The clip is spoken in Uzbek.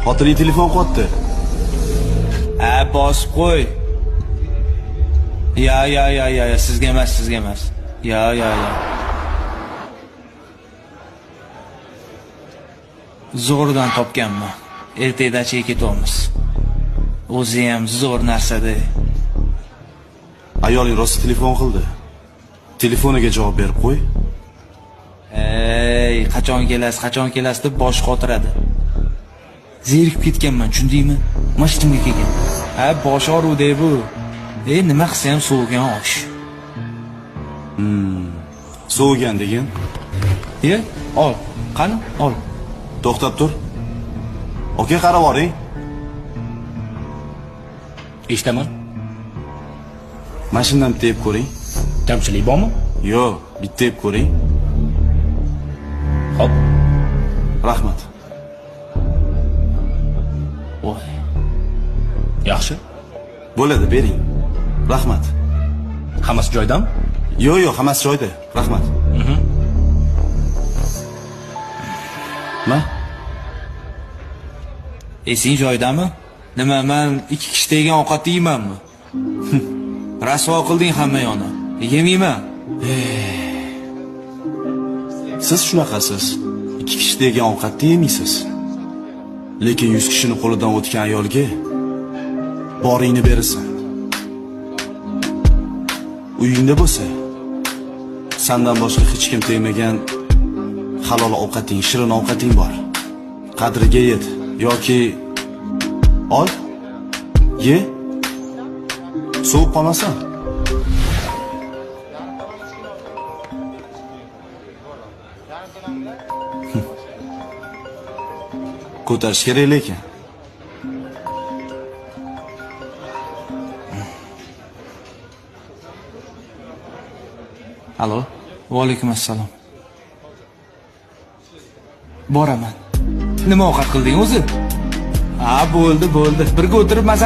Xotinning telefon qotdi. Bosib qo'y. Ya, sizga emas. Ya. Zo'rdan topganman. Ertaga ketamiz. O'zi ham zo'r narsa-da. Ayoling rost telefon qildi. Telefoniga javob berib qo'y. Qachon kelasiz deb bosh qotiradi. Zerikib ketganman, tushundingmi? Mashinaga kelgan. Bosh og'ruvda bu. Nima qilsa ham sovigan osh. Sovigan degan. Ol. Qani? Ol. To'xtab tur. Oka, qarab oling. Eshitaman. Mashinani bitta ko'ring. Kamchilik bormi? Yo'q, bitta ko'ring. Xo'p. Rahmat. Voy. Yaxshi. Bo'ladi, bering. Rahmat. Hammasi joyidami? Yo'q, hammasi joyida. Rahmat. Ma? Esing joyidami? Nima, men 2 kishi tegan ovqat yeymanmi? Rasvo qilding hamma yoni. Yemayman. Siz shunaqasiz. 2 kishi degan ovqatni yemisiz. Lekin 100 kishining qo'lidan o'tgan ayolga boringni berasan. Uyingda bo'lsa, sendan boshqa hech kim tegmagan halol ovqating, shirin ovqating bor. Qadriga yet yoki ol, ye. So'p qolmasin. Ko'tarish kerak lekin. Alo. Va alaykum assalom. Boraman. Nima ovqat qilding o'zi? Bo'ldi. Birga o'tirib maza